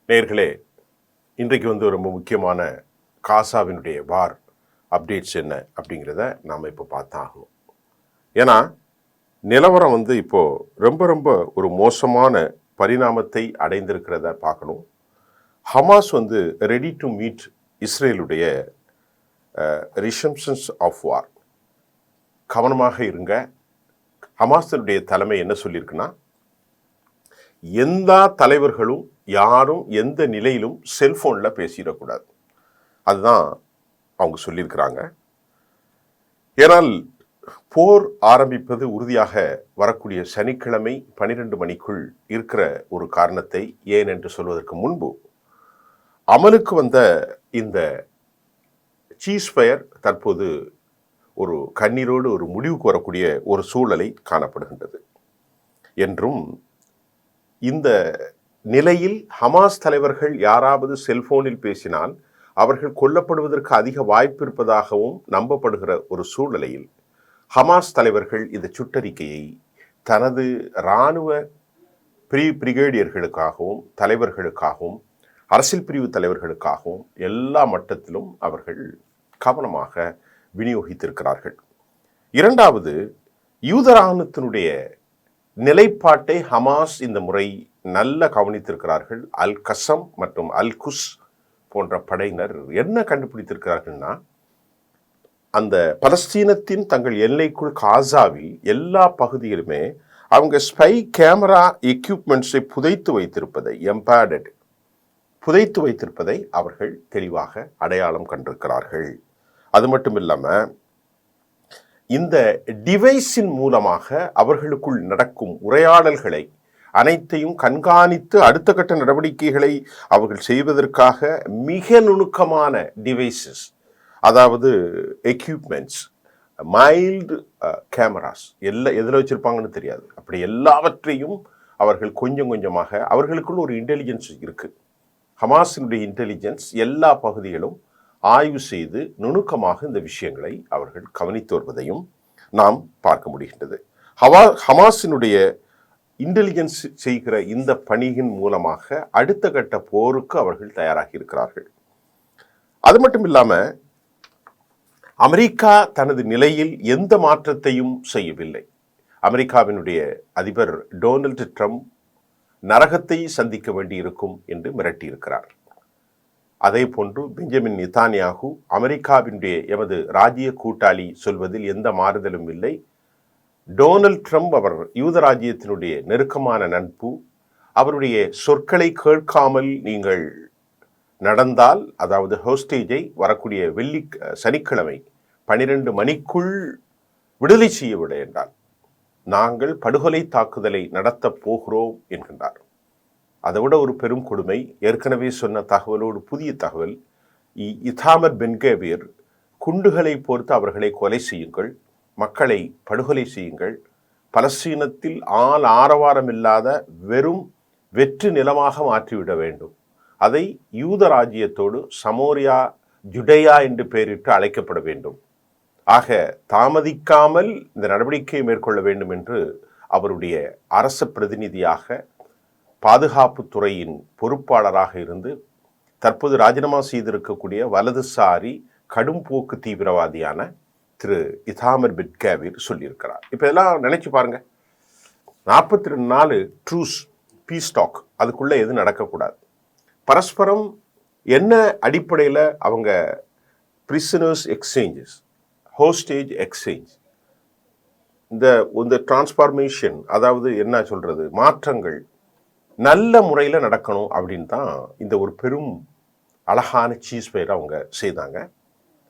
நேயர்களே, இன்றைக்கு ரொம்ப முக்கியமான காசாவினுடைய வார் அப்டேட்ஸ் என்ன அப்படிங்கிறத நாம் இப்போ பார்த்தாகணும். ஏன்னா நிலவரம் இப்போது ரொம்ப ரொம்ப ஒரு மோசமான பரிணாமத்தை அடைந்திருக்கிறத பார்க்கணும். ஹமாஸ் ரெடி டு மீட் இஸ்ரேலுடைய ரிசம்ஷன்ஸ் ஆஃப் வார். கவனமாக இருங்க. ஹமாஸினுடைய தலைமை என்ன சொல்லியிருக்குன்னா, எந்த தலைவர்களும் யாரும் எந்த நிலையிலும் செல்போனில் பேசிடக்கூடாது. அதுதான் அவங்க சொல்லியிருக்கிறாங்க. ஏனால் போர் ஆரம்பிப்பது உறுதியாக வரக்கூடிய சனிக்கிழமை 12 மணிக்குள் இருக்கிற ஒரு காரணத்தை ஏன் என்று சொல்வதற்கு முன்பு, அமலுக்கு வந்த இந்த சீஸ்ஃபயர் தற்போது ஒரு கண்ணீரோடு ஒரு முடிவுக்கு வரக்கூடிய ஒரு சூழலை காணப்படுகின்றது என்றும், இந்த நிலையில் ஹமாஸ் தலைவர்கள் யாராவது செல்போனில் பேசினால் அவர்கள் கொல்லப்படுவதற்கு அதிக வாய்ப்பு இருப்பதாகவும் நம்பப்படுகிற ஒரு சூழ்நிலையில் ஹமாஸ் தலைவர்கள் இந்த சுட்டறிக்கையை தனது இராணுவ பிரிகேடியர்களுக்காகவும் தலைவர்களுக்காகவும் அரசியல் பிரிவு தலைவர்களுக்காகவும் எல்லா மட்டத்திலும் அவர்கள் கவனமாக விநியோகித்திருக்கிறார்கள். இரண்டாவது, யூத இராணுவத்தினுடைய நிலைப்பாட்டை ஹமாஸ் இந்த முறை நல்ல கவனித்திருக்கிறார்கள். அல் கசம் மற்றும் அல் குஸ் போன்ற படையினர் என்ன கண்டுபிடித்திருக்கிறார்கள்னா, அந்த பலஸ்தீனத்தின் தங்கள் எல்லைக்குள் காசாவில் எல்லா பகுதியிலுமே அவங்க ஸ்பை கேமரா எக்யூப்மெண்ட்ஸை புதைத்து வைத்திருப்பதை அவர்கள் தெளிவாக அடையாளம் கண்டிருக்கிறார்கள். அது மட்டும் இல்லாமல் இந்த டிவைஸின் மூலமாக அவர்களுக்குள் நடக்கும் உரையாடல்களை அனைத்தையும் கண்காணித்து அடுத்த கட்ட நடவடிக்கைகளை அவர்கள் செய்வதற்காக மிக நுணுக்கமான டிவைசஸ், அதாவது எக்யூப்மெண்ட்ஸ், மைல்டு கேமராஸ் எதில் வச்சிருப்பாங்கன்னு தெரியாது, அப்படி எல்லாவற்றையும் அவர்கள் கொஞ்சம் கொஞ்சமாக, அவர்களுக்குள்ள ஒரு இன்டெலிஜென்ஸ் இருக்கு. ஹமாஸினுடைய இன்டெலிஜென்ஸ் எல்லா பகுதிகளும் ஆய்வு செய்து நுணுக்கமாக இந்த விஷயங்களை அவர்கள் கவனித்து வருவதையும் நாம் பார்க்க முடிகின்றது. ஹமாஸினுடைய இன்டெலிஜென்ஸ் செய்கிற இந்த பணியின் மூலமாக அடுத்த கட்ட போருக்கு அவர்கள் தயாராகி இருக்கிறார்கள். அது மட்டும் இல்லாமல் அமெரிக்கா தனது நிலையில் எந்த மாற்றத்தையும் செய்யவில்லை. அமெரிக்காவினுடைய அதிபர் டொனால்டு ட்ரம்ப் நரகத்தை சந்திக்க வேண்டி இருக்கும் என்று மிரட்டியிருக்கிறார். அதே போன்று பெஞ்சமின் நெதன்யாகு அமெரிக்காவினுடைய எமது ராஜ்ய கூட்டாளி சொல்வதில் எந்த மாறுதலும் இல்லை. டொனால்டு ட்ரம்ப் அவர் யூத ராஜ்யத்தினுடைய நெருக்கமான நட்பு. அவருடைய சொற்களை கேட்காமல் நீங்கள் நடந்தால், அதாவது ஹோஸ்டேஜை வரக்கூடிய சனிக்கிழமை 12 மணிக்குள் விடுதலை செய்யவில்லை என்றால் நாங்கள் படுகொலை தாக்குதலை நடத்தப் போகிறோம் என்கின்றார். அதை விட ஒரு பெரும் கொடுமை, ஏற்கனவே சொன்ன தகவலோடு புதிய தகவல், இத்தாமர் பென் கவீர் குண்டுகளை பொறுத்து அவர்களை கொலை செய்யுங்கள், மக்களை படுகொலை செய்யுங்கள், பலஸ்தீனத்தில் ஆரவாரம் இல்லாத வெறும் வெற்று நிலமாக மாற்றிவிட வேண்டும், அதை யூத ராஜ்யத்தோடு சமோரியா ஜுடேயா என்று பெயரிட்டு அழைக்கப்பட வேண்டும், ஆக தாமதிக்காமல் இந்த நடவடிக்கையை மேற்கொள்ள வேண்டும் என்று அவருடைய அரச பிரதிநிதியாக பாதுகாப்புத்துறையின் பொறுப்பாளராக இருந்து தற்போது ராஜினாமா செய்திருக்கக்கூடிய வலதுசாரி கடும் போக்கு தீவிரவாதியான திரு இத்தாமர் பென் கவீர் சொல்லியிருக்கிறார். இப்போ இதெல்லாம் நினைச்சு பாருங்க. 42 நாள் ட்ரூஸ் பீஸ் டாக், அதுக்குள்ளே எதுவும் நடக்கக்கூடாது. பரஸ்பரம் என்ன அடிப்படையில் அவங்க பிரிசனர்ஸ் எக்ஸ்சேஞ்சஸ், ஹோஸ்டேஜ் எக்ஸ்சேஞ்ச், இந்த டிரான்ஸ்ஃபார்மேஷன், அதாவது என்ன சொல்றது, மாற்றங்கள் நல்ல முறையில் நடக்கணும் அப்படின்னு தான் இந்த ஒரு பெரும் அழகான சீஸ்ஃபயரை அவங்க செய்தாங்க.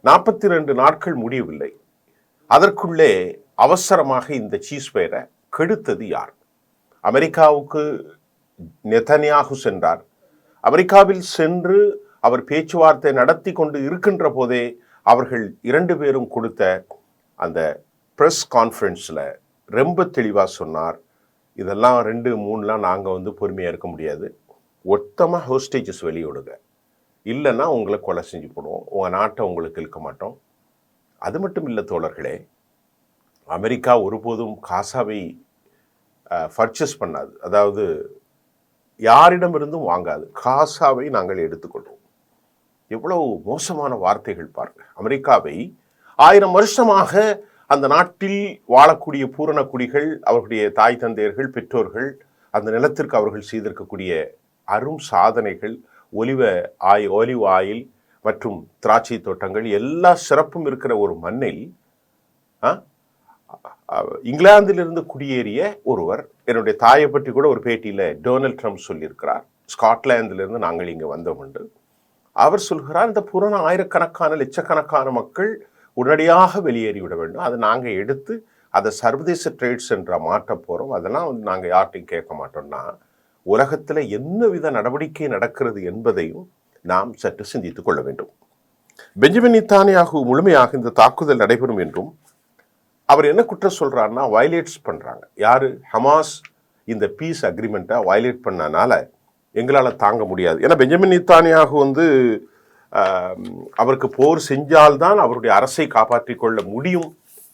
42 நாட்கள் முடியவில்லை, அதற்குள்ளே அவசரமாக இந்த சீஸ்ஃபயரை கெடுத்தது யார்? அமெரிக்காவுக்கு நெதன்யாகு சென்றார். அமெரிக்காவில் சென்று அவர் பேச்சுவார்த்தை நடத்தி கொண்டு இருக்கின்ற போதே அவர்கள் 2 பேரும் கொடுத்த அந்த ப்ரெஸ் கான்ஃபரன்ஸில் ரொம்ப தெளிவாக சொன்னார், இதெல்லாம் 2, 3லாம் நாங்கள் பொறுமையாக இருக்க முடியாது, ஒத்தமாக ஹோஸ்டேஜஸ் வெளியிடுங்க, இல்லைன்னா உங்களை கொலை செஞ்சு போடுவோம், உங்கள் நாட்டை உங்களுக்கு இழுக்க மாட்டோம். அது மட்டும் இல்லை தோழர்களே, அமெரிக்கா ஒருபோதும் காசாவை பர்ச்சேஸ் பண்ணாது, அதாவது யாரிடமிருந்தும் வாங்காது, காசாவை நாங்கள் எடுத்துக்கொள்வோம். எவ்வளவு மோசமான வார்த்தைகள் பாருங்க. அமெரிக்காவை 1000 வருஷமாக அந்த நாட்டில் வாழக்கூடிய பூரண குடிகள், அவர்களுடைய தாய் தந்தையர்கள், பெற்றோர்கள், அந்த நிலத்திற்கு அவர்கள் செய்திருக்கக்கூடிய அரும் சாதனைகள், ஒலிவ் ஆயில் மற்றும் திராட்சை தோட்டங்கள், எல்லா சிறப்பும் இருக்கிற ஒரு மண்ணில் இங்கிலாந்திலிருந்து குடியேறிய ஒருவர், என்னுடைய தாயை பற்றி கூட ஒரு பேட்டியில் டொனால்ட் ட்ரம்ப் சொல்லியிருக்கிறார், ஸ்காட்லாந்திலிருந்து நாங்கள் இங்கே வந்தோம் என்று. அவர் சொல்கிறார், இந்த பூரண ஆயிரக்கணக்கான லட்சக்கணக்கான மக்கள் உடனடியாக வெளியேறிவிட வேண்டும், அதை நாங்கள் எடுத்து அதை சர்வதேச ட்ரேட் சென்டரை மாற்ற போகிறோம், அதெல்லாம் நாங்கள் யார்ட்டையும் கேட்க மாட்டோம்னா உலகத்தில் என்ன வித நடவடிக்கை நடக்கிறது என்பதையும் நாம் சற்று சிந்தித்துக் கொள்ள வேண்டும். பெஞ்சமின் நெத்தன்யாகு முழுமையாக இந்த தாக்குதல் நடைபெறும் என்றும் அவர் என்ன குற்றம் சொல்றாருன்னா, வயலேட்ஸ் பண்றாங்க. யாரு? ஹமாஸ் இந்த பீஸ் அக்ரிமெண்ட்டை வயலேட் பண்ணனால எங்களால் தாங்க முடியாது. ஏன்னா பெஞ்சமின் நெத்தன்யாகு அவருக்கு போர் செஞ்சால்தான் அவருடைய அரசை காப்பாற்றிக் கொள்ள முடியும்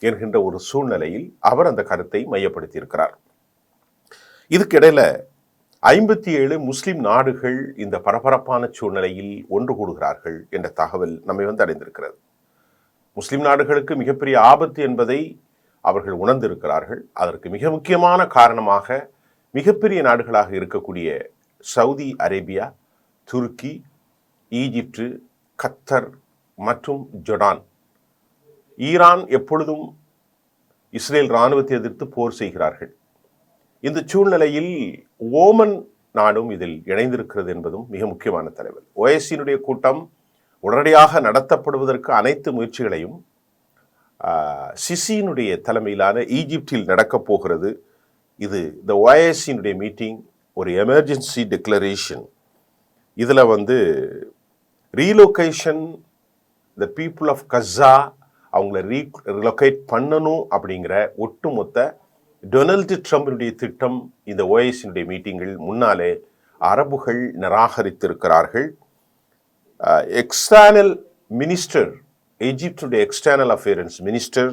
என்கின்ற ஒரு சூழ்நிலையில் அவர் அந்த கருத்தை மையப்படுத்தி இருக்கிறார். இதுக்கிடையில 57 முஸ்லிம் நாடுகள் இந்த பரபரப்பான சூழ்நிலையில் ஒன்று கூடுகிறார்கள் என்ற தகவல் நம்மை அடைந்திருக்கிறது. முஸ்லிம் நாடுகளுக்கு மிகப்பெரிய ஆபத்து என்பதை அவர்கள் உணர்ந்திருக்கிறார்கள். அதற்கு மிக முக்கியமான காரணமாக மிகப்பெரிய நாடுகளாக இருக்கக்கூடிய சவுதி அரேபியா, துருக்கி, ஈஜிப்து, கத்தர் மற்றும் ஜொர்டான். ஈரான் எப்பொழுதும் இஸ்ரேல் இராணுவத்தை எதிர்த்து போர் செய்கிறார்கள். இந்த சூழ்நிலையில் ஓமன் நாடும் இதில் இணைந்திருக்கிறது என்பதும் மிக முக்கியமான தலைவர். OIC கூட்டம் உடனடியாக நடத்தப்படுவதற்கு அனைத்து முயற்சிகளையும் சிசியினுடைய தலைமையிலான ஈஜிப்டில் நடக்கப் போகிறது. இது இந்த OIC மீட்டிங் ஒரு எமர்ஜென்சி டிக்ளரேஷன். இதில் ரீலொகேஷன், த பீப்புள் ஆஃப் கஸா அவங்கள ரீலொகேட் பண்ணணும் அப்படிங்கிற ஒட்டுமொத்த டொனால்டு ட்ரம்பினுடைய திட்டம் இந்த OIC மீட்டிங்கில் முன்னாலே அரபுகள் நிராகரித்திருக்கிறார்கள். எக்ஸ்டர்னல் மினிஸ்டர், எஜிப்டுடைய எக்ஸ்டர்னல் அஃபேர்ஸ் மினிஸ்டர்,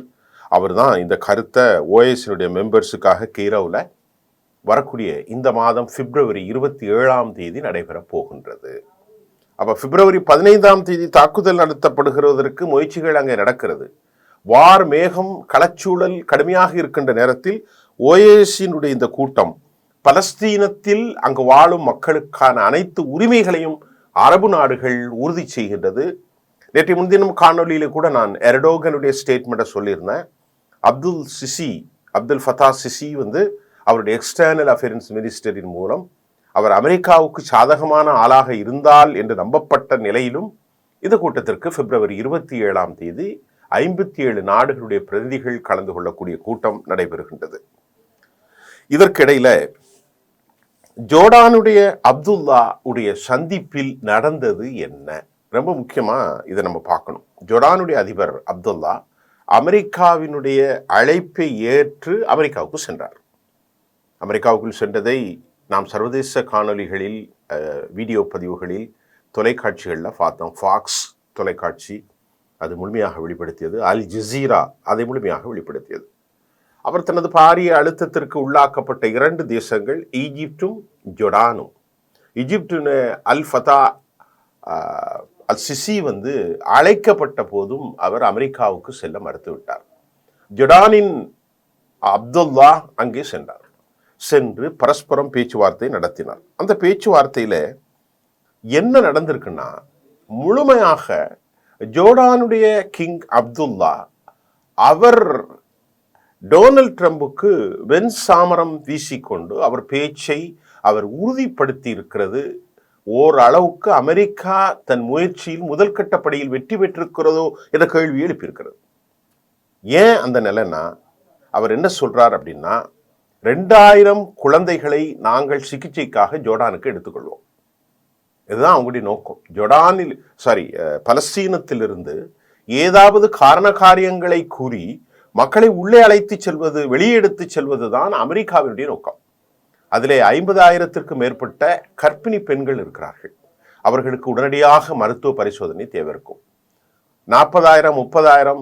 அவர் தான் இந்த கருத்தை OIC மெம்பர்ஸுக்காக கெய்ரோவில் வரக்கூடிய இந்த மாதம் பிப்ரவரி 27 நடைபெறப் போகின்றது. அப்போ பிப்ரவரி 15 தாக்குதல் நடத்தப்படுகிறதற்கு முயற்சிகள் அங்கே நடக்கிறது. வார் மேகம், களச்சூழல் கடுமையாக இருக்கின்ற நேரத்தில் OIC இந்த கூட்டம் பலஸ்தீனத்தில் அங்கு வாழும் மக்களுக்கான அனைத்து உரிமைகளையும் அரபு நாடுகள் உறுதி செய்கின்றது. நேற்று முன்தினம் காணொலியில கூட நான் எர்டோகனுடைய ஸ்டேட்மெண்ட்டை சொல்லியிருந்தேன். அப்துல் ஃபத்தா சிசி அவருடைய எக்ஸ்டர்னல் அஃபேர்ஸ் மினிஸ்டரின் மூலம் அவர் அமெரிக்காவுக்கு சாதகமான ஆளாக இருந்தால் என்று நம்பப்பட்ட நிலையிலும் இந்த கூட்டத்திற்கு பிப்ரவரி 27 57 நாடுகளுடைய பிரதிநிதிகள் கலந்து கொள்ளக்கூடிய கூட்டம் நடைபெறுகின்றது. இதற்கிடையில ஜோர்டானுடைய அப்துல்லா உடைய சந்திப்பில் நடந்தது என்ன? ரொம்ப முக்கியமா இதை நம்ம பார்க்கணும். ஜோர்டானுடைய அதிபர் அப்துல்லா அமெரிக்காவினுடைய அழைப்பை ஏற்று அமெரிக்காவுக்கு சென்றார். அமெரிக்காவுக்குள் சென்றதை நாம் சர்வதேச காணொலிகளில், வீடியோ பதிவுகளில், தொலைக்காட்சிகளில் பார்த்தோம். ஃபாக்ஸ் தொலைக்காட்சி அது முழுமையாக வெளிப்படுத்தியது. அல் ஜசீரா அதை முழுமையாக வெளிப்படுத்தியது. அவர் தனது பாரிய அழுத்தத்திற்கு உள்ளாக்கப்பட்ட 2 தேசங்கள் ஈஜிப்டும் ஜொர்டானும். ஈஜிப்டு அல் ஃபதா அல் சிசி அழைக்கப்பட்ட போதும் அவர் அமெரிக்காவுக்கு செல்ல மறுத்துவிட்டார். ஜொர்டானின் அப்துல்லா அங்கே சென்று பரஸ்பரம் பேச்சுவார்த்தை நடத்தினார். அந்த பேச்சுவார்த்தையில் என்ன நடந்திருக்குன்னா, முழுமையாக ஜோர்டானுடைய கிங் அப்துல்லா அவர் டொனால்ட் ட்ரம்புக்கு வெண் சாமரம் வீசிக்கொண்டு அவர் பேச்சை அவர் உறுதிப்படுத்தி இருக்கிறது. ஓரளவுக்கு அமெரிக்கா தன் முயற்சியில் முதல் கட்டப்படியில் வெற்றி பெற்றிருக்கிறதோ என்ற கேள்வி எழுப்பியிருக்கிறது. ஏன் அந்த நிலைன்னா, அவர் என்ன சொல்றார் அப்படின்னா, 2000 குழந்தைகளை நாங்கள் சிகிச்சைக்காக ஜோர்டானுக்கு எடுத்துக்கொள்வோம். இதுதான் அவங்களுடைய நோக்கம். பலஸ்தீனத்திலிருந்து ஏதாவது காரண காரியங்களை கூறி மக்களை உள்ளே அழைத்து செல்வது, வெளியே எடுத்து செல்வதுதான் அமெரிக்காவினுடைய நோக்கம். அதிலே 50,000த்திற்கு மேற்பட்ட கர்ப்பிணி பெண்கள் இருக்கிறார்கள். அவர்களுக்கு உடனடியாக மருத்துவ பரிசோதனை தேவை இருக்கும். 40,000, 30,000,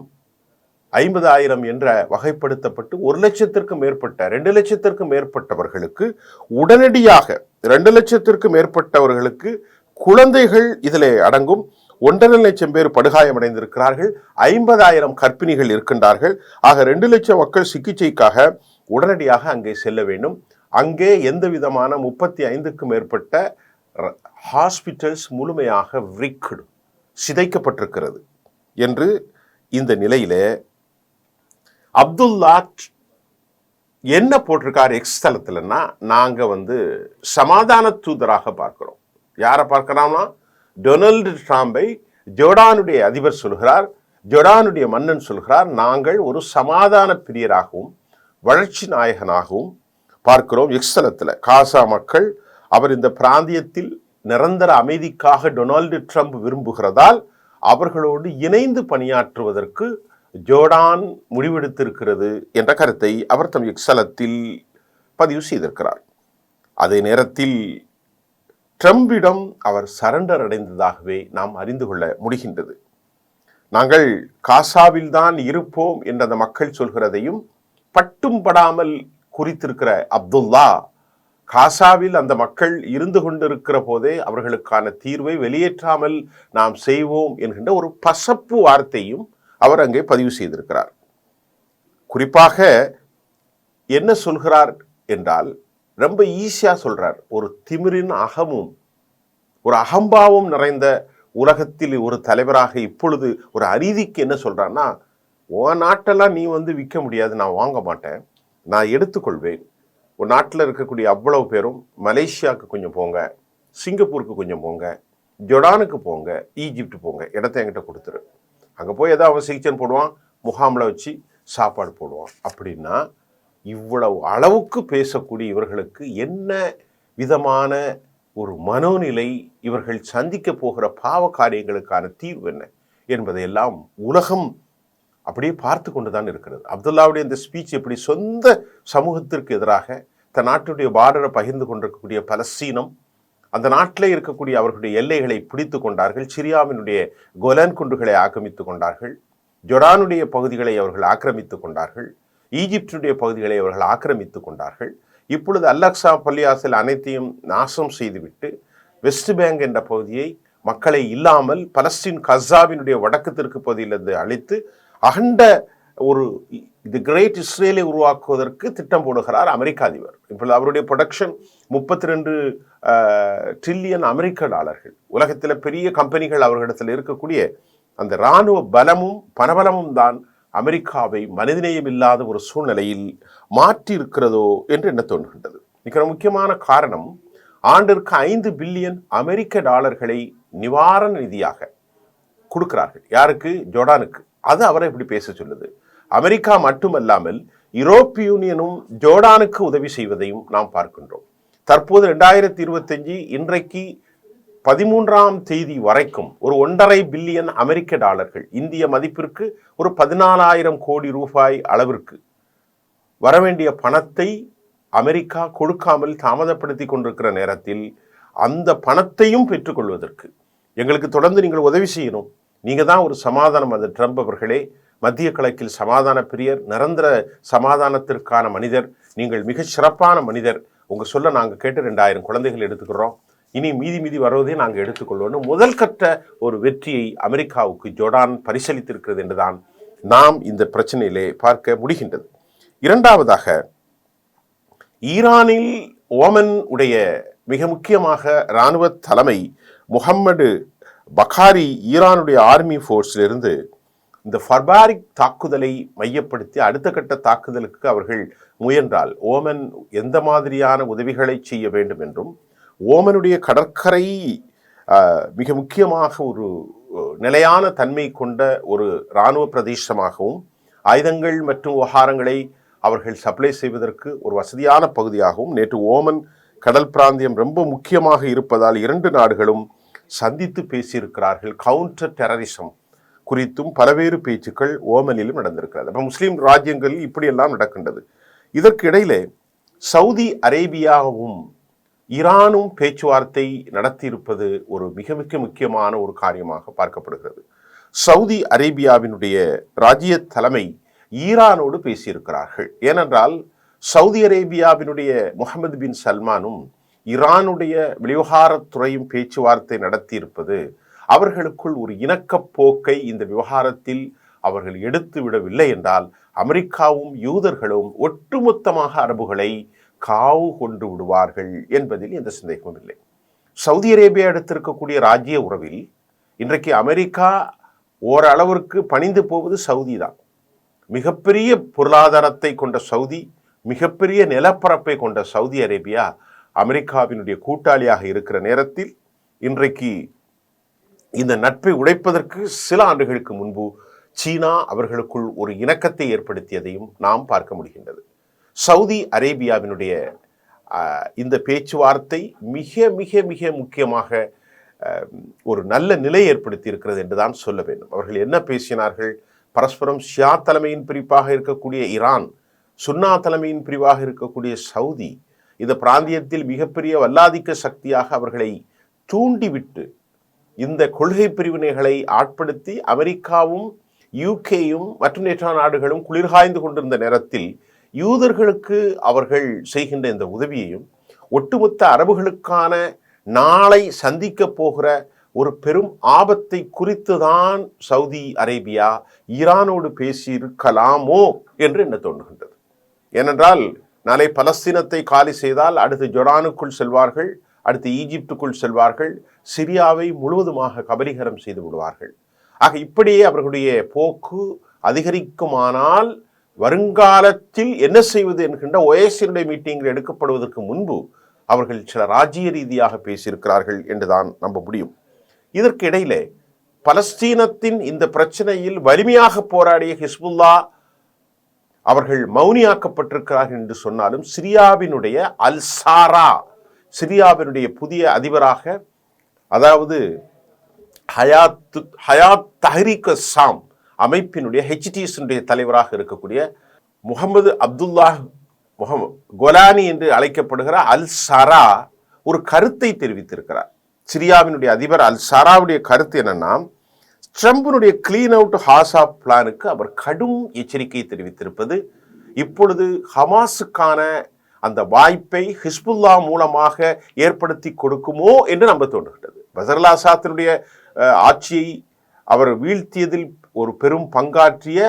50,000 என்ற வகைப்படுத்தப்பட்டு 1 லட்சத்திற்கும் மேற்பட்ட 2 லட்சத்திற்கும் மேற்பட்டவர்களுக்கு உடனடியாக 2 லட்சத்திற்கும் மேற்பட்டவர்களுக்கு குழந்தைகள் இதில் அடங்கும். 1.5 லட்சம் பேர் படுகாயமடைந்திருக்கிறார்கள். 50,000 கர்ப்பிணிகள் இருக்கின்றார்கள். ஆக 2 லட்சம் மக்கள் சிகிச்சைக்காக உடனடியாக அங்கே செல்ல வேண்டும். அங்கே எந்த விதமான 35க்கும் மேற்பட்ட ஹாஸ்பிட்டல்ஸ் முழுமையாக சிதைக்கப்பட்டிருக்கிறது என்று இந்த நிலையில அப்துல்லா என்ன போட்டிருக்கார் எக்ஸ் தளத்தில்னா, நாங்க சமாதான தூதராக பார்க்கிறோம். யாரை பார்க்கிறோம்னா, டொனால்டு ட்ரம்பை ஜோர்டானுடைய அதிபர் சொல்கிறார், ஜோர்டானுடைய மன்னன் சொல்கிறார், நாங்கள் ஒரு சமாதான பிரியராகவும் வளர்ச்சி நாயகனாகவும் பார்க்கிறோம். எக்ஸ் தளத்தில் காசா மக்கள் அவர் இந்த பிராந்தியத்தில் நிரந்தர அமைதிக்காக டொனால்டு ட்ரம்ப் விரும்புகிறதால் அவர்களோடு இணைந்து பணியாற்றுவதற்கு ஜோர்டான் முடிவெடுத்திருக்கிறது என்ற கருத்தை அவர் தம் எக்ஸலத்தில் பதிவு செய்திருக்கிறார். அதே நேரத்தில் ட்ரம்பிடம் அவர் சரண்டர் அடைந்ததாகவே நாம் அறிந்து கொள்ள முடிகின்றது. நாங்கள் காசாவில் தான் இருப்போம் என்ற அந்த மக்கள் சொல்கிறதையும் பட்டும் படாமல் குறித்திருக்கிற அப்துல்லா, காசாவில் அந்த மக்கள் இருந்து கொண்டிருக்கிற போதே அவர்களுக்கான தீர்வை வெளியேற்றாமல் நாம் செய்வோம் என்கின்ற ஒரு பசப்பு வார்த்தையும் அவர் அங்கே பதிவு செய்திருக்கிறார். குறிப்பாக என்ன சொல்கிறார் என்றால், ரொம்ப ஈஸியா சொல்றார். ஒரு திமிரின் அகமும் ஒரு அகம்பாவும் நிறைந்த உலகத்தில் ஒரு தலைவராக இப்பொழுது ஒரு அநீதிக்கு என்ன சொல்றான்னா, உன் நாட்டெல்லாம் நீ விற்க முடியாது, நான் வாங்க மாட்டேன், நான் எடுத்துக்கொள்வேன். ஒரு நாட்டில் இருக்கக்கூடிய அவ்வளவு பேரும் மலேசியாவுக்கு கொஞ்சம் போங்க, சிங்கப்பூருக்கு கொஞ்சம் போங்க, ஜொர்டானுக்கு போங்க, ஈஜிப்ட் போங்க, இடத்த என்கிட்ட கொடுத்துரு. அங்கே போய் ஏதாவது அவன் சிகிச்சைன்னு போடுவான், முகாமில் வச்சு சாப்பாடு போடுவான். அப்படின்னா இவ்வளவு அளவுக்கு பேசக்கூடிய இவர்களுக்கு என்ன விதமான ஒரு மனோநிலை, இவர்கள் சந்திக்க போகிற பாவ காரியங்களுக்கான தீர்வு என்ன என்பதையெல்லாம் உலகம் அப்படியே பார்த்து கொண்டு தான் இருக்கிறது. அப்துல்லாவுடைய இந்த ஸ்பீச் எப்படி சொந்த சமூகத்திற்கு எதிராக தன் நாட்டுடைய பார்டரை பகிர்ந்து கொண்டிருக்கக்கூடிய பலஸ்தீனம், அந்த நாட்டிலே இருக்கக்கூடிய அவர்களுடைய எல்லைகளை பிடித்து கொண்டார்கள். சிரியாவினுடைய கோலான் குன்றுகளை ஆக்கிரமித்து கொண்டார்கள். ஜொர்டானுடைய பகுதிகளை அவர்கள் ஆக்கிரமித்து கொண்டார்கள். ஈஜிப்டுடைய பகுதிகளை அவர்கள் ஆக்கிரமித்து கொண்டார்கள். இப்பொழுது அல்-அக்ஸா பள்ளிவாசல் அனைத்தையும் நாசம் செய்துவிட்டு வெஸ்ட் பேங்க் என்ற பகுதியை மக்களை இல்லாமல் பலஸ்தீன் கஸாவினுடைய வடக்கு தெற்கு பகுதியிலிருந்து அழித்து அகண்ட ஒரு தி கிரேட் இஸ்ரேலை உருவாக்குவதற்கு திட்டம் போடுகிறார் அமெரிக்க அதிபர். இப்பொழுது அவருடைய ப்ரொடக்ஷன் 32 ட்ரில்லியன் அமெரிக்க டாலர்கள். உலகத்தில் பெரிய கம்பெனிகள் அவர்களிடத்தில் இருக்கக்கூடிய அந்த இராணுவ பலமும் பணபலமும் தான் அமெரிக்காவை மனிதநேயம் இல்லாத ஒரு சூழ்நிலையில் மாற்றி இருக்கிறதோ என்று என்ன தோன்றுகின்றது. மிக முக்கியமான காரணம், ஆண்டிற்கு 5 பில்லியன் அமெரிக்க டாலர்களை நிவாரண நிதியாக கொடுக்கிறார்கள். யாருக்கு? ஜோர்டானுக்கு. அது அவரை இப்படி பேச சொல்லுது. அமெரிக்கா மட்டுமல்லாமல் யூரோப்பிய யூனியனும் ஜோர்டானுக்கு உதவி செய்வதையும் நாம் பார்க்கின்றோம். தற்போது 2025 இன்றைக்கு 13ஆம் தேதி வரைக்கும் ஒரு 1.5 பில்லியன் அமெரிக்க டாலர்கள், இந்திய மதிப்பிற்கு ஒரு 14,000 கோடி ரூபாய் அளவிற்கு வரவேண்டிய பணத்தை அமெரிக்கா கொடுக்காமல் தாமதப்படுத்தி கொண்டிருக்கிற நேரத்தில் அந்த பணத்தையும் பெற்றுக்கொள்வதற்கு எங்களுக்கு தொடர்ந்து நீங்கள் உதவி செய்யணும். நீங்க தான் ஒரு சமாதானம். அது ட்ரம்ப் அவர்களே, மத்திய கிழக்கில் சமாதான பிரியர், நிரந்தர சமாதானத்திற்கான மனிதர், நீங்கள் மிக சிறப்பான மனிதர். உங்க சொல்ல நாங்கள் கேட்டு 2000 குழந்தைகள் எடுத்துக்கிறோம், இனி மீதி வருவதை நாங்கள் எடுத்துக்கொள்வோம். முதல் கட்ட ஒரு வெற்றியை அமெரிக்காவுக்கு ஜோர்டான் பரிசளித்திருக்கிறது என்றுதான் நாம் இந்த பிரச்சனையிலே பார்க்க முடிகின்றது. இரண்டாவதாக, ஈரானில் ஓமன் உடைய மிக முக்கியமாக இராணுவ தலைமை முகம்மது பகாரி ஈரானுடைய ஆர்மி ஃபோர்ஸிலிருந்து இந்த பர்பாரிக் தாக்குதலை மையப்படுத்தி அடுத்த கட்ட தாக்குதலுக்கு அவர்கள் முயன்றால் ஓமன் எந்த மாதிரியான உதவிகளை செய்ய வேண்டும் என்றும், ஓமனுடைய கடற்கரை மிக முக்கியமாக ஒரு நிலையான தன்மை கொண்ட ஒரு இராணுவ பிரதேசமாகவும் ஆயுதங்கள் மற்றும் விவகாரங்களை அவர்கள் சப்ளை செய்வதற்கு ஒரு வசதியான பகுதியாகவும் நேற்று ஓமன் கடல் பிராந்தியம் ரொம்ப முக்கியமாக இருப்பதால் 2 நாடுகளும் சந்தித்து பேசியிருக்கிறார்கள். கவுண்டர் டெரரிசம் குறித்தும் பல்வேறு பேச்சுக்கள் ஓமனிலும் நடந்திருக்கிறது. அப்போ முஸ்லீம் ராஜ்யங்களில் இப்படியெல்லாம் நடக்கின்றது. இதற்கு இடையிலே சவுதி அரேபியாவும் ஈரானும் பேச்சுவார்த்தை நடத்தியிருப்பது ஒரு மிக முக்கியமான ஒரு காரியமாக பார்க்கப்படுகிறது. சவுதி அரேபியாவினுடைய ராஜ்ய தலைமை ஈரானோடு பேசியிருக்கிறார்கள். ஏனென்றால் சவுதி அரேபியாவினுடைய முகமது பின் சல்மானும் ஈரானுடைய விவகாரத்துறையும் பேச்சுவார்த்தை நடத்தியிருப்பது அவர்களுக்குள் ஒரு இணக்கப் போக்கை இந்த விவகாரத்தில் அவர்கள் எடுத்து விடவில்லை என்றால் அமெரிக்காவும் யூதர்களும் ஒட்டுமொத்தமாக அரபுகளை காவு கொண்டு விடுவார்கள் என்பதில் எந்த சந்தேகமும் இல்லை. சவுதி அரேபியா எடுத்திருக்கக்கூடிய ராஜ்ய உறவில் இன்றைக்கு அமெரிக்கா ஓரளவிற்கு பணிந்து போவது சவுதி தான். மிகப்பெரிய பொருளாதாரத்தை கொண்ட சவுதி, மிகப்பெரிய நிலப்பரப்பை கொண்ட சவுதி அரேபியா அமெரிக்காவினுடைய கூட்டாளியாக இருக்கிற நேரத்தில் இன்றைக்கு இந்த நட்பை உடைப்பதற்கு சில ஆண்டுகளுக்கு முன்பு சீனா அவர்களுக்குள் ஒரு இணக்கத்தை ஏற்படுத்தியதையும் நாம் பார்க்க முடிகின்றது. சவுதி அரேபியாவினுடைய இந்த பேச்சுவார்த்தை மிக மிக மிக முக்கியமாக ஒரு நல்ல நிலை ஏற்படுத்தி இருக்கிறது என்றுதான் சொல்ல வேண்டும். அவர்கள் என்ன பேசினார்கள்? பரஸ்பரம் ஷியா தலைமையின் பிரிவாக இருக்கக்கூடிய ஈரான், சுன்னா தலைமையின் பிரிவாக இருக்கக்கூடிய சவுதி, இந்த பிராந்தியத்தில் மிகப்பெரிய வல்லாதிக்க சக்தியாக அவர்களை தூண்டிவிட்டு இந்த கொள்கை பிரிவினைகளை ஆட்படுத்தி அமெரிக்காவும் யூகேயும் மற்ற நேட்டோ நாடுகளும் குளிர்காய்ந்து கொண்டிருந்த நேரத்தில் யூதர்களுக்கு அவர்கள் செய்கின்ற இந்த உதவியையும் ஒட்டுமொத்த அரபுகளுக்கான நாளை சந்திக்க போகிற ஒரு பெரும் ஆபத்தை குறித்துதான் சவுதி அரேபியா ஈரானோடு பேசியிருக்கலாமோ என்று என்ன தோன்றுகின்றது. ஏனென்றால் நாளை பலஸ்தீனத்தை காலி செய்தால் அடுத்து ஜொர்டானுக்குள் செல்வார்கள், அடுத்து ஈஜிப்டுக்குள் செல்வார்கள், சிரியாவை முழுவதுமாக கபலீகரம் செய்து விடுவார்கள். ஆக இப்படியே அவர்களுடைய போக்கு அதிகரிக்குமானால் வருங்காலத்தில் என்ன செய்வது என்கின்ற OASIனுடைய மீட்டிங்கில் எடுக்கப்படுவதற்கு முன்பு அவர்கள் சில ராஜ்ய ரீதியாக பேசியிருக்கிறார்கள் என்றுதான் நம்ப முடியும். இதற்கு இடையிலே பலஸ்தீனத்தின் இந்த பிரச்சனையில் வலிமையாக போராடிய ஹிஸ்புல்லா அவர்கள் மௌனியாக்கப்பட்டிருக்கிறார்கள் என்று சொன்னாலும் சிரியாவினுடைய அல்-சாரா, சிரியாவினுடைய புதிய அதிபராக, அதாவது ஹயாத் தஹ்ரீக் ஷாம் அமைப்பினுடைய HTS தலைவராக இருக்கக்கூடிய முகமது அப்துல்லாஹ் கோலானி என்று அழைக்கப்படுகிற அல்-சாரா ஒரு கருத்தை தெரிவித்திருக்கிறார். சிரியாவினுடைய அதிபர் அல்-சாராவுடைய கருத்து என்னன்னா, ட்ரம்பினுடைய கிளீன் அவுட் ஹாசா பிளானுக்கு அவர் கடும் எச்சரிக்கை தெரிவித்திருப்பது இப்பொழுது ஹமாஸுக்கான அந்த வாய்ப்பை ஹிஸ்புல்லா மூலமாக ஏற்படுத்தி கொடுக்குமோ என்று நம்ப தோன்றுகிறது. பஷர் அல் ஆசாத்தினுடைய ஆட்சியை அவர் வீழ்த்தியதில் ஒரு பெரும் பங்காற்றிய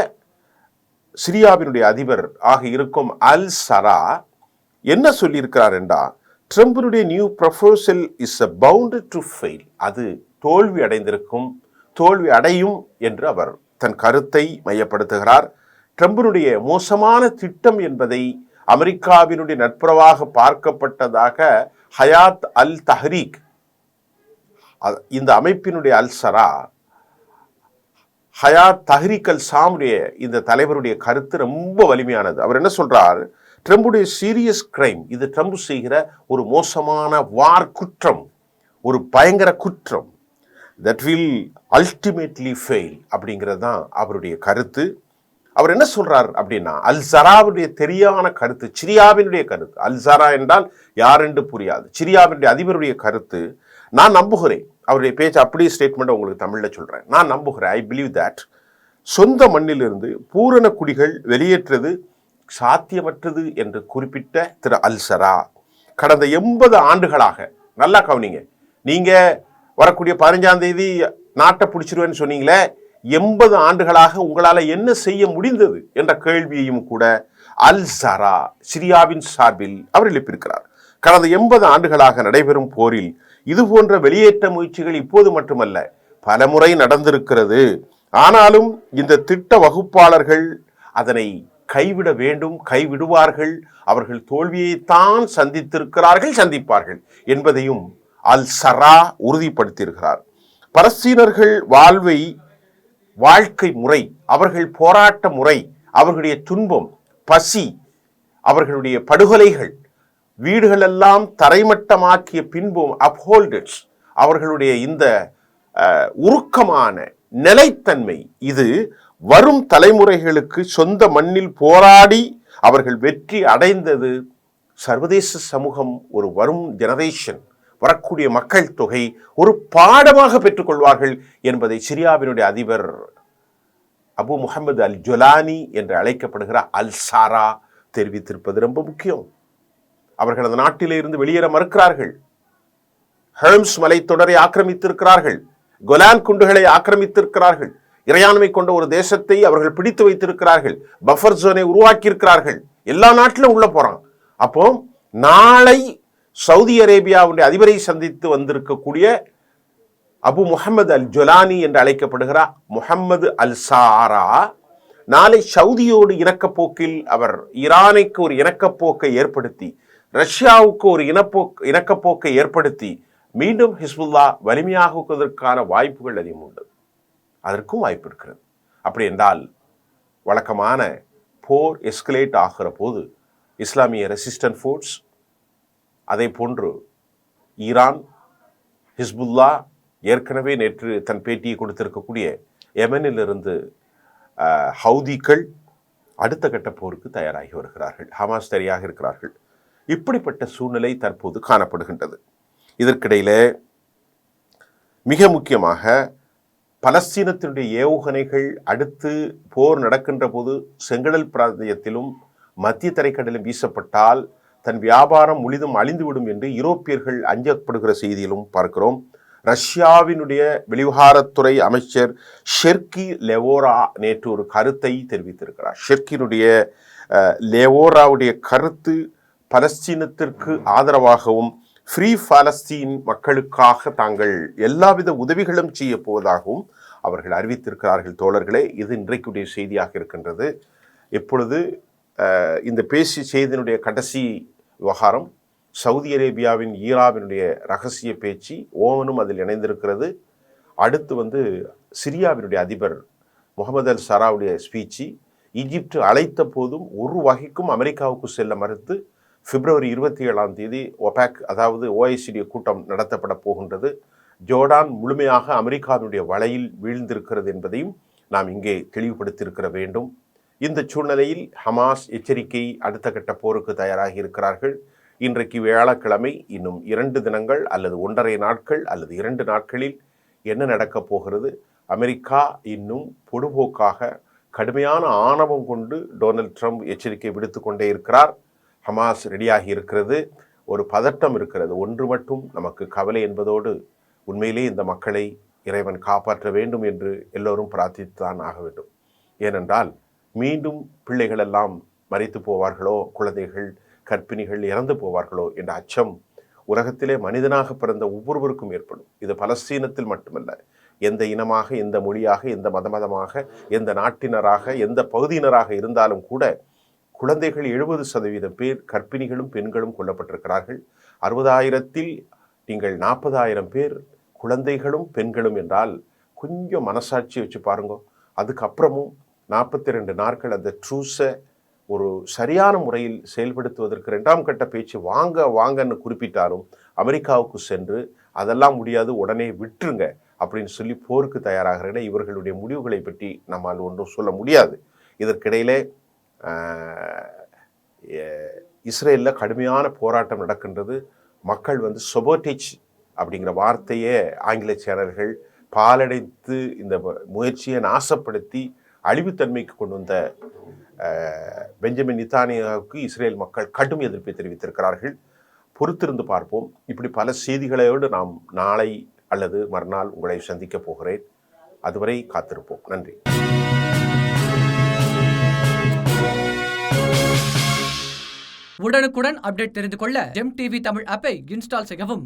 சிரியாவினுடைய அதிபர் ஆக இருக்கும் அல்-சாரா என்ன சொல்லியிருக்கிறார் என்றால், ட்ரம்பினுடைய new proposal is a bound to fail, அது தோல்வி அடைந்திருக்கும், தோல்வி அடையும் என்று அவர் தன் கருத்தை மையப்படுத்துகிறார். ட்ரம்பினுடைய மோசமான திட்டம் என்பதை அமெரிக்காவினுடைய நட்புறவாக பார்க்கப்பட்டதாக ஹயாத் அல் தஹ்ரீக் இந்த அமைப்பினுடைய அல்-சாரா ஹயாத் தஹ்ரீக் அல் ஷாமுடைய இந்த தலைவருடைய கருத்து ரொம்ப வலிமையானது. அவர் என்ன சொல்றார்? ட்ரம்புடைய சீரியஸ் கிரைம், இது ட்ரம்ப் செய்கிற ஒரு மோசமான வார் குற்றம், ஒரு பயங்கர குற்றம், that will ultimately fail அப்படிங்கிறது தான் அவருடைய கருத்து. அவர் என்ன சொல்றார் அப்படின்னா, அல்-சாராவுடைய தெரியான கருத்து, சிரியாவினுடைய கருத்து. அல்-சாரா என்றால் யார் என்று புரியாது. சிரியாவினுடைய அதிபருடைய கருத்து நான் நம்புகிறேன். அவருடைய பேச்சு அப்படியே ஸ்டேட்மெண்ட் உங்களுக்கு தமிழில் சொல்றேன். நான் நம்புகிறேன், ஐ பிலீவ் தட் சொந்த மண்ணிலிருந்து பூரண குடிகள் வெளியேற்றது சாத்தியமற்றது என்று குறிப்பிட்ட திரு அல்-சாரா கடந்த 80 ஆண்டுகளாக, நல்லா கவனிங்க, நீங்க வரக்கூடிய 15ஆம் தேதி நாட்டை பிடிச்சிருவேன்னு சொன்னீங்களே, 80 ஆண்டுகளாக உங்களால் என்ன செய்ய முடிந்தது என்ற கேள்வியையும் கூட அல்-சாரா சிரியாவின் சார்பில் அவர் எழுப்பியிருக்கிறார். கடந்த 80 ஆண்டுகளாக நடைபெறும் போரில் இது போன்ற வெளியேற்ற முயற்சிகள் இப்போது மட்டுமல்ல பலமுறை நடந்திருக்கிறது. ஆனாலும் இந்த திட்ட வகுப்பாளர்கள் அதனை கைவிட வேண்டும், கைவிடுவார்கள், அவர்கள் தோல்வியைத்தான் சந்தித்திருக்கிறார்கள், சந்திப்பார்கள் என்பதையும் அல்-சாரா உறுதிப்படுத்தியிருக்கிறார். பலஸ்தீனர்கள் வாழ்க்கை முறை, அவர்கள் போராட்ட முறை, அவர்களுடைய துன்பம், பசி, அவர்களுடைய படுகொலைகள், வீடுகளெல்லாம் தரைமட்டமாக்கிய பின்பும் அப்ஹோல்டர்ஸ், அவர்களுடைய இந்த உருக்கமான நிலைத்தன்மை, இது வரும் தலைமுறைகளுக்கு சொந்த மண்ணில் போராடி அவர்கள் வெற்றி அடைந்தது. சர்வதேச சமூகம், ஒரு வரும் ஜெனரேஷன், வரக்கூடிய மக்கள் தொகை ஒரு பாடமாக பெற்றுக்கொள்வார்கள் என்பதை சிரியாவினுடைய அதிபர் அபு முஹம்மது அல் ஜொலானி என்று அழைக்கப்படுகிற அல் சாரா தெரிவித்திருப்பது ரொம்ப முக்கியம். அவர்கள் அந்த நாட்டிலே இருந்து வெளியேற மறுக்கிறார்கள். ஹெர்ம்ஸ் மலைத்தொடரை ஆக்கிரமித்திருக்கிறார்கள், கொலான் குண்டுகளை ஆக்கிரமித்திருக்கிறார்கள், இறையாண்மை கொண்ட ஒரு தேசத்தை அவர்கள் பிடித்து வைத்திருக்கிறார்கள், பஃபர் ஜோனை உருவாக்கி இருக்கிறார்கள். எல்லா நாட்டிலும் உள்ள போறான். அப்போ நாளை சவுதி அரேபியாவுடைய அதிபரை சந்தித்து வந்திருக்கக்கூடிய அபு முஹம்மது அல் ஜொலானி என்று அழைக்கப்படுகிற முஹம்மது அல் சாரா நாளை சவுதியோடு இணக்கப்போக்கில் அவர் ஈரானுக்கு ஒரு இணக்கப்போக்கை ஏற்படுத்தி, ரஷ்யாவுக்கு ஒரு இணக்கப்போக்கை ஏற்படுத்தி மீண்டும் ஹிஸ்புல்லா வலிமையாகுவதற்கான வாய்ப்புகள் அதிகம் உண்டு. அதற்கும் வாய்ப்பு இருக்கிறது. அப்படி என்றால் வழக்கமான போர் எஸ்கலேட் ஆகிற போது இஸ்லாமிய ரெசிஸ்டன்ட் ஃபோர்ஸ், அதை போன்று ஈரான், ஹிஸ்புல்லா, ஏற்கனவே நேற்று தன் பேட்டியை கொடுத்திருக்கக்கூடிய யெமனிலிருந்து ஹவுதிகள் அடுத்த கட்ட போருக்கு தயாராகி வருகிறார்கள். ஹமாஸ் தயாராக இருக்கிறார்கள். இப்படிப்பட்ட சூழ்நிலை தற்போது காணப்படுகின்றது. இதற்கிடையில மிக முக்கியமாக பலஸ்தீனத்தினுடைய ஏவுகணைகள் அடுத்து போர் நடக்கின்ற போது செங்கடல் பிராந்தியத்திலும் மத்திய தரைக்கடலிலும் வீசப்பட்டால் தன் வியாபாரம் முழுதும் அழிந்துவிடும் என்று யூரோப்பியர்கள் அஞ்சப்படுகிற செய்தியிலும் பார்க்கிறோம். ரஷ்யாவினுடைய வெளிவிவகாரத்துறை அமைச்சர் ஷெர்கி லெவோரா நேற்று ஒரு கருத்தை தெரிவித்திருக்கிறார். ஷெர்கினுடைய லெவோராவுடைய கருத்து பலஸ்தீனத்திற்கு ஆதரவாகவும் ஃப்ரீ பாலஸ்தீன் மக்களுக்காக தாங்கள் எல்லாவித உதவிகளும் செய்ய போவதாகவும் அவர்கள் அறிவித்திருக்கிறார்கள். தோழர்களே, இது இன்றைக்குடைய செய்தியாக இருக்கின்றது. இப்பொழுது இந்த பேசிய செய்தியினுடைய கடைசி விவகாரம் சவுதி அரேபியாவின் ஈராவினுடைய ரகசிய பேச்சு, ஓமனும் அதில் இணைந்திருக்கிறது. அடுத்து சிரியாவினுடைய அதிபர் முகமது அல் சராவுடைய ஸ்பீச்சு. ஈஜிப்ட் அழைத்த போதும் ஒரு வகைக்கும் அமெரிக்காவுக்கு செல்ல மறுத்து பிப்ரவரி 27 ஒபேக், அதாவது ஓஐசிடி கூட்டம் நடத்தப்பட போகின்றது. ஜோர்டான் முழுமையாக அமெரிக்காவினுடைய வலையில் வீழ்ந்திருக்கிறது என்பதையும் நாம் இங்கே தெளிவுபடுத்தியிருக்கிற வேண்டும். இந்த சூழ்நிலையில் ஹமாஸ் எச்சரிக்கை, அடுத்த கட்ட போருக்கு தயாராகி இருக்கிறார்கள். இன்றைக்கு வியாழக்கிழமை, இன்னும் 2 தினங்கள் அல்லது 1.5 நாட்கள் அல்லது 2 நாட்களில் என்ன நடக்கப் போகிறது? அமெரிக்கா இன்னும் பொடுபோக்காக கடுமையான ஆணவம் கொண்டு டொனால்ட் ட்ரம்ப் எச்சரிக்கை விடுத்து கொண்டே இருக்கிறார். ஹமாஸ் ரெடியாகி இருக்கிறது. ஒரு பதட்டம் இருக்கிறது. ஒன்று மட்டும் நமக்கு கவலை என்பதோடு, உண்மையிலே இந்த மக்களை இறைவன் காப்பாற்ற வேண்டும் என்று எல்லோரும் பிரார்த்தித்துதான் ஆக வேண்டும். ஏனென்றால் மீண்டும் பிள்ளைகள் எல்லாம் மரித்து போவார்களோ, குழந்தைகள், கர்ப்பிணிகள் இறந்து போவார்களோ என்ற அச்சம் உலகத்திலே மனிதனாக பிறந்த ஒவ்வொருவருக்கும் ஏற்படும். இது பலஸ்தீனத்தில் மட்டுமல்ல, எந்த இனமாக, எந்த மொழியாக, எந்த மதமாக, எந்த நாட்டினராக, எந்த பகுதியினராக இருந்தாலும் கூட குழந்தைகள் 70% பேர், கர்ப்பிணிகளும் பெண்களும் கொல்லப்பட்டிருக்கிறார்கள். 60,000-ல் நீங்கள் 40,000 பேர் குழந்தைகளும் பெண்களும் என்றால் கொஞ்சம் மனசாட்சி வச்சு பாருங்க. அதுக்கப்புறமும் 42 நாட்கள் அந்த ட்ரூஸை ஒரு சரியான முறையில் செயல்படுத்துவதற்கு 2ஆம் கட்ட பேச்சு வாங்கன்னு குறிப்பிட்டாலும் அமெரிக்காவுக்கு சென்று அதெல்லாம் முடியாது, உடனே விட்டுருங்க அப்படின்னு சொல்லி போருக்கு தயாராகிற இவர்களுடைய முடிவுகளை பற்றி நம்மால் ஒன்றும் சொல்ல முடியாது. இதற்கிடையிலே இஸ்ரேலில் கடுமையான போராட்டம் நடக்கின்றது. மக்கள் சொபோட்டேஜ் அப்படிங்கிற வார்த்தையே ஆங்கில சேனல்கள் பாலடைத்து இந்த முயற்சியை நாசப்படுத்தி அழிவுத்தன்மைக்கு கொண்டு வந்த பெஞ்சமின் நெதன்யாகுவுக்கு இஸ்ரேல் மக்கள் கடும் எதிர்ப்பை தெரிவித்திருக்கிறார்கள். பொறுத்திருந்து பார்ப்போம். இப்படி பல செய்திகளோடு நாம் நாளை அல்லது மறுநாள் உங்களை சந்திக்க போகிறேன். அதுவரை காத்திருப்போம். நன்றி. உடனுக்குடன் அப்டேட் தெரிந்து கொள்ள ஜெம் டிவி தமிழ் ஆப்பை இன்ஸ்டால் செய்யவும்.